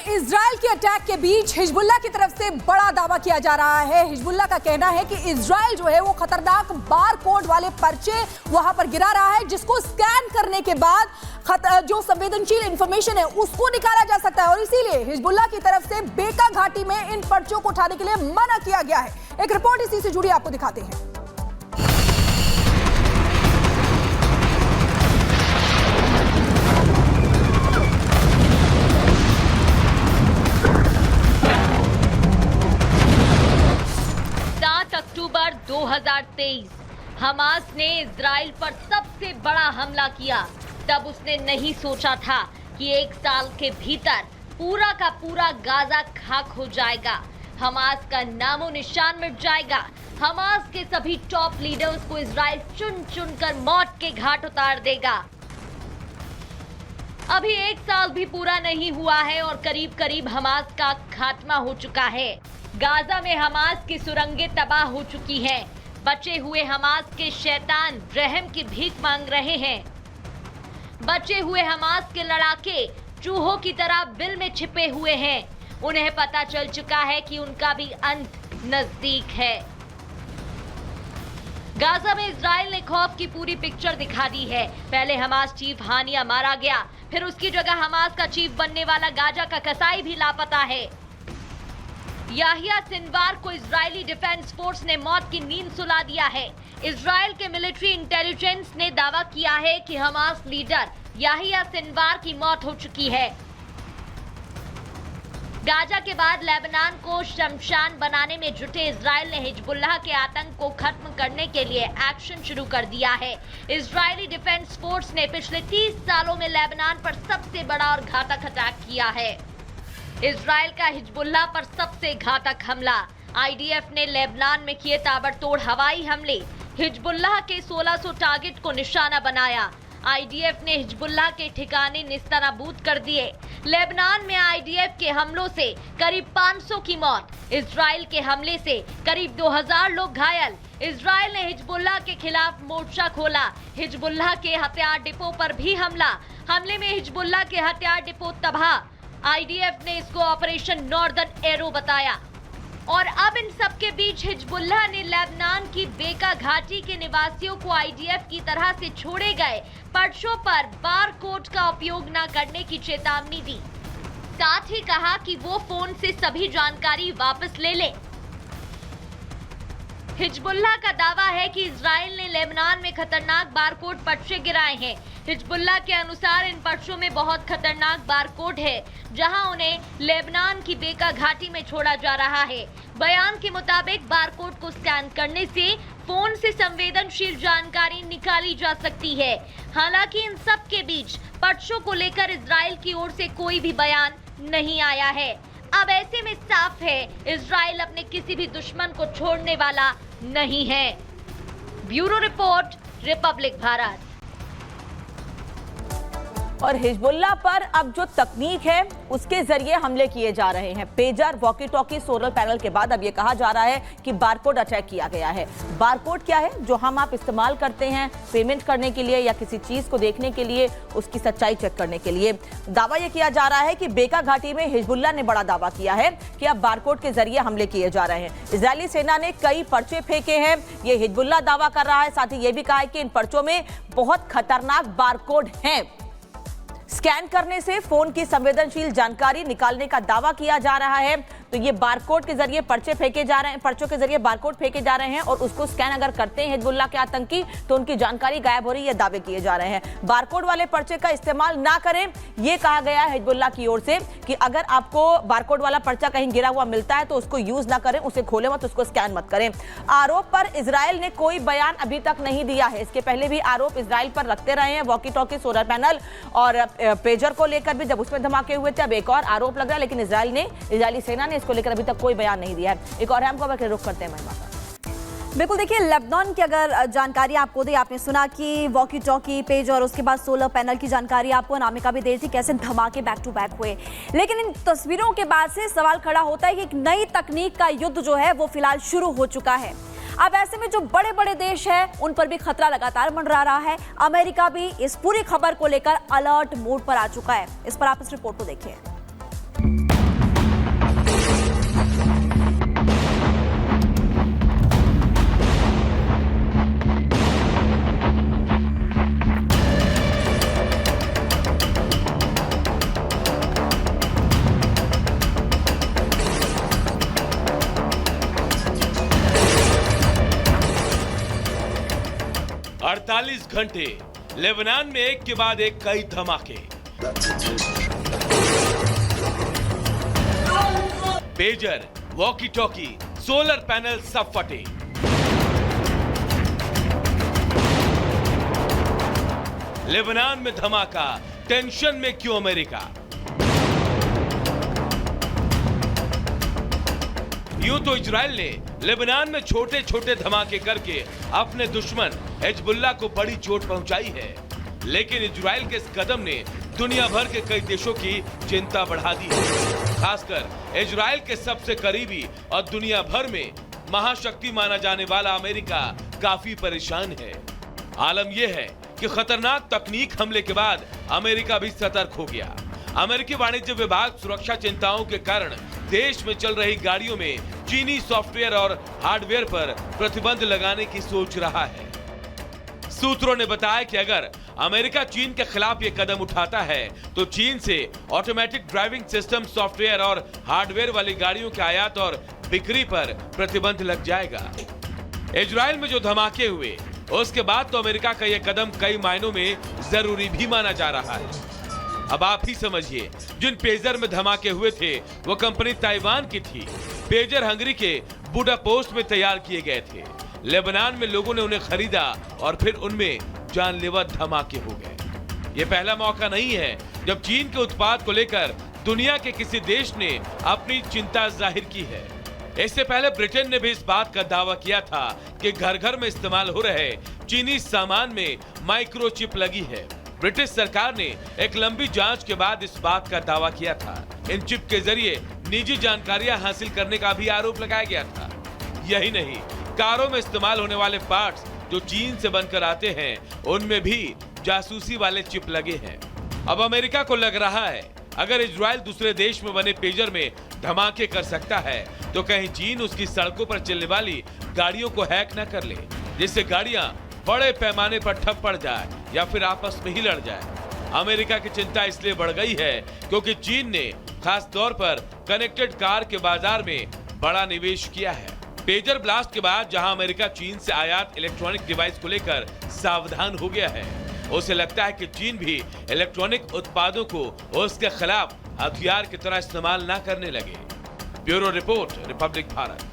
Israel के attack के बीच Hezbollah की तरफ से बड़ा दावा किया जा रहा है। हिजबुल्लाह का कहना है कि इजराइल जो है वो खतरनाक बार कोड वाले पर्चे वहां पर गिरा रहा है, जिसको स्कैन करने के बाद जो संवेदनशील इंफॉर्मेशन है उसको निकाला जा सकता है, और इसीलिए हिजबुल्लाह की तरफ से बेका घाटी में इन पर्चों को उठाने के लिए मना किया गया है। एक रिपोर्ट इसी से जुड़ी आपको दिखाते हैं। अक्टूबर 2023 हमास ने इजराइल पर सबसे बड़ा हमला किया। तब उसने नहीं सोचा था कि एक साल के भीतर पूरा का पूरा गाजा खाक हो जाएगा, हमास का नामो निशान मिट जाएगा। हमास के सभी टॉप लीडर्स को इजराइल चुन चुन कर मौत के घाट उतार देगा। अभी एक साल भी पूरा नहीं हुआ है और करीब करीब हमास का खात्मा हो चुका है। गाजा में हमास की सुरंगें तबाह हो चुकी हैं। बचे हुए हमास के शैतान रहम की भीख मांग रहे हैं। बचे हुए हमास के लड़ाके चूहों की तरह बिल में छिपे हुए हैं। उन्हें पता चल चुका है कि उनका भी अंत नजदीक है। गाजा में इजराइल ने खौफ की पूरी पिक्चर दिखा दी है। पहले हमास चीफ हानिया मारा गया, फिर उसकी जगह हमास का चीफ बनने वाला गाजा का कसाई भी लापता है। याहिया सिनवार को इजरायली डिफेंस फोर्स ने मौत की नींद सुला दिया है। इजराइल के मिलिट्री इंटेलिजेंस ने दावा किया है कि हमास लीडर याहिया सिनवार की मौत हो चुकी है। गाजा के बाद लेबनान को शमशान बनाने में जुटे इजराइल ने हिजबुल्लाह के आतंक को खत्म करने के लिए एक्शन शुरू कर दिया है। इजरायली डिफेंस फोर्स ने पिछले 30 सालों में लेबनान पर सबसे बड़ा और घातक अटैक किया है। इजराइल का हिजबुल्लाह पर सबसे घातक हमला। आईडीएफ ने लेबनान में किए ताबड़तोड़ हवाई हमले। हिजबुल्लाह के 1600 टारगेट को निशाना बनाया। आईडीएफ ने हिजबुल्लाह के ठिकाने निस्तानाबूद कर दिए। लेबनान में आईडीएफ के हमलों से करीब 500 की मौत। इजराइल के हमले से करीब 2000 लोग घायल। इजराइल ने हिजबुल्लाह के खिलाफ मोर्चा खोला। हिजबुल्लाह के हथियार डिपो पर भी हमला। हमले में हिजबुल्लाह के हथियार डिपो तबाह। आईडीएफ ने इसको ऑपरेशन नॉर्दर्न एरो बताया। और अब इन सब के बीच हिजबुल्लाह ने लेबनान की बेका घाटी के निवासियों को आईडीएफ की तरह से छोड़े गए पर्चों पर बार कोड का उपयोग न करने की चेतावनी दी। साथ ही कहा कि वो फोन से सभी जानकारी वापस ले लें। हिजबुल्लाह का दावा है कि इजराइल ने लेबनान में खतरनाक बारकोड पर्चे गिराए हैं। हिजबुल्लाह के अनुसार इन पर्चों में बहुत खतरनाक बारकोड है, जहां उन्हें लेबनान की बेका घाटी में छोड़ा जा रहा है। बयान के मुताबिक बारकोड को स्कैन करने से फोन से संवेदनशील जानकारी निकाली जा सकती है। हालांकि इन सब के बीच पर्चों को लेकर इजराइल की ओर से कोई भी बयान नहीं आया है। अब ऐसे में साफ है, इजराइल अपने किसी भी दुश्मन को छोड़ने वाला नहीं है। Bureau report, Republic Bharat. और हिजबुल्लाह पर अब जो तकनीक है उसके जरिए हमले किए जा रहे हैं। Pager, walkie talkie, solar panel के बाद अब ये कहा जा रहा है कि बारकोड अटैक किया गया है। बारकोड क्या है? जो हम आप इस्तेमाल करते हैं पेमेंट करने के लिए या किसी चीज को देखने के लिए, उसकी सच्चाई चेक करने के लिए। दावा यह किया जा रहा है कि बेका घाटी में हिजबुल्लाह ने बड़ा दावा किया है कि अब बारकोड के जरिए हमले किए जा रहे हैं। इजरायली सेना ने कई पर्चे फेंके हैं, ये हिजबुल्लाह दावा कर रहा है। साथ ही ये भी कहा है कि इन पर्चों में बहुत खतरनाक बारकोड हैं। स्कैन करने से फोन की संवेदनशील जानकारी निकालने का दावा किया जा रहा है। तो ये बारकोड के जरिए पर्चे फेंके जा रहे हैं, पर्चों के जरिए बारकोड फेंके जा रहे हैं, और उसको स्कैन अगर करते हैं हिजबुल्लाह के आतंकी तो उनकी जानकारी गायब हो रही है, ये दावे किए जा रहे हैं। बारकोड वाले पर्चे का इस्तेमाल ना करें, ये कहा गया है हिजबुल्लाह की ओर से कि अगर आपको बारकोड वाला पर्चा कहीं गिरा हुआ मिलता है तो उसको यूज ना करें, उसे खोलें मत, उसको स्कैन मत करें। आरोप पर इजराइल ने कोई बयान अभी तक नहीं दिया है। इसके पहले भी आरोप इजराइल पर रखते रहे हैं, वॉकी टॉकी, सोलर पैनल और पेजर को लेकर भी जब उसमें धमाके हुए थे। अब एक और आरोप लग रहा है, लेकिन इजरायली सेना ने इसको लेकर अभी तक कोई बयान नहीं दिया है। एक और हम को रुख करते हैं महिमा। बिल्कुल, देखिए लेबनान की अगर जानकारी आपको दी, आपने सुना कि वॉकी टॉकी, पेज और उसके बाद सोलर पैनल की जानकारी आपको अनामिका भी दे रही थी, कैसे धमाके बैक टू बैक हुए। लेकिन इन तस्वीरों के बाद से सवाल खड़ा होता है कि एक नई तकनीक का युद्ध जो है वो फिलहाल शुरू हो चुका है। अब ऐसे में जो बड़े बड़े देश हैं उन पर भी खतरा लगातार मंडरा रहा है। अमेरिका भी इस पूरी खबर को लेकर अलर्ट मोड पर आ चुका है। इस पर आप इस रिपोर्ट को देखिए। 44 घंटे लेबनान में एक के बाद एक कई धमाके। Pager, walkie talkie, solar panel सब फटे। लेबनान में धमाका, टेंशन में क्यों अमेरिका? यूं तो इजराइल ने लेबनान में छोटे छोटे धमाके करके अपने दुश्मन हिजबुल्लाह को बड़ी चोट पहुंचाई है, लेकिन इजराइल के इस कदम ने दुनिया भर के कई देशों की चिंता बढ़ा दी है। खासकर इजराइल के सबसे करीबी और दुनिया भर में महाशक्ति माना जाने वाला अमेरिका काफी परेशान है। आलम यह है कि खतरनाक तकनीक हमले के बाद अमेरिका भी सतर्क हो गया। अमेरिकी वाणिज्य विभाग सुरक्षा चिंताओं के कारण देश में चल रही गाड़ियों में चीनी सॉफ्टवेयर और हार्डवेयर पर प्रतिबंध लगाने की सोच रहा है। सूत्रों ने बताया कि अगर अमेरिका चीन के खिलाफ ये कदम उठाता है तो चीन से ऑटोमेटिक ड्राइविंग सिस्टम सॉफ्टवेयर और हार्डवेयर वाली गाड़ियों के आयात और बिक्री पर प्रतिबंध लग जाएगा। इजराइल में जो धमाके हुए उसके बाद तो अमेरिका का यह कदम कई मायनों में जरूरी भी माना जा रहा है। अब आप ही समझिए, जिन पेजर में धमाके हुए थे वो कंपनी ताइवान की थी। पेजर हंगरी के बुडापेस्ट में तैयार किए गए थे। लेबनान में लोगों ने उन्हें खरीदा और फिर उनमें जानलेवा धमाके हो गए। ये पहला मौका नहीं है जब चीन के उत्पाद को लेकर दुनिया के किसी देश ने अपनी चिंता जाहिर की है। इससे पहले ब्रिटेन ने भी इस बात का दावा किया था कि घर घर में इस्तेमाल हो रहे चीनी सामान में माइक्रोचिप लगी है। ब्रिटिश सरकार ने एक लंबी जांच के बाद इस बात का दावा किया था। इन चिप के जरिए निजी जानकारियां हासिल करने का भी आरोप लगाया गया था। यही नहीं, कारों में इस्तेमाल होने वाले पार्ट्स जो चीन से बनकर आते हैं उनमें भी जासूसी वाले चिप लगे हैं। अब अमेरिका को लग रहा है अगर इजराइल दूसरे देश में बने पेजर में धमाके कर सकता है तो कहीं चीन उसकी सड़कों पर चलने वाली गाड़ियों को हैक न कर ले, जिससे गाड़ियां बड़े पैमाने पर ठप पड़ जाए या फिर आपस में ही लड़ जाए। अमेरिका की चिंता इसलिए बढ़ गई है क्योंकि चीन ने खास तौर पर कनेक्टेड कार के बाजार में बड़ा निवेश किया है। पेजर ब्लास्ट के बाद जहां अमेरिका चीन से आयात इलेक्ट्रॉनिक डिवाइस को लेकर सावधान हो गया है, उसे लगता है कि चीन भी इलेक्ट्रॉनिक उत्पादों को उसके खिलाफ हथियार की तरह इस्तेमाल न करने लगे। Bureau report, Republic Bharat.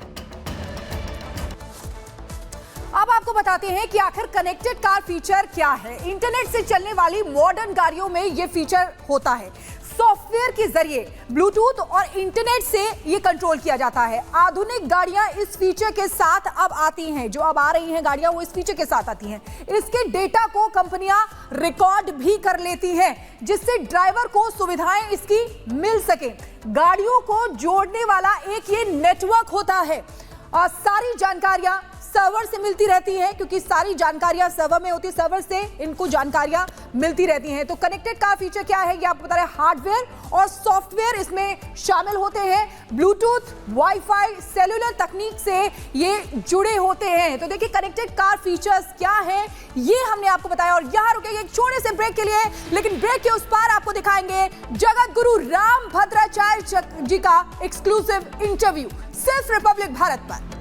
अब आपको बताते हैं कि आखिर कनेक्टेड कार फीचर क्या है। इंटरनेट से चलने वाली मॉडर्न गाड़ियों में यह फीचर होता है। सॉफ्टवेयर के जरिए ब्लूटूथ और इंटरनेट से ये कंट्रोल किया जाता है। आधुनिक गाड़ियां इस फीचर के साथ अब आती हैं, जो अब आ रही हैं गाड़ियां वो इस फीचर के साथ आती हैं। इसके डेटा को कंपनियां रिकॉर्ड भी कर लेती हैं, जिससे ड्राइवर को सुविधाएं इसकी मिल सके। गाड़ियों को जोड़ने वाला एक ये नेटवर्क होता है और सारी जानकारियां सर्वर से मिलती रहती हैं, क्योंकि सारी जानकारियां सर्वर में होती है, सर्वर से इनको जानकारियां मिलती रहती हैं। तो कनेक्टेड कार फीचर क्या है ये आपको बता रहे हैं। हार्डवेयर और सॉफ्टवेयर इसमें शामिल होते हैं। ब्लूटूथ, वाईफाई, सेलुलर तकनीक से ये जुड़े होते हैं। तो देखिए कनेक्टेड कार फीचर्स क्या है ये हमने आपको बताया। और यहां रुकेंगे एक छोटे से ब्रेक के लिए, लेकिन ब्रेक के उस पार आपको दिखाएंगे जगत गुरु राम भद्राचार्य जी का एक्सक्लूसिव इंटरव्यू सिर्फ रिपब्लिक भारत पर।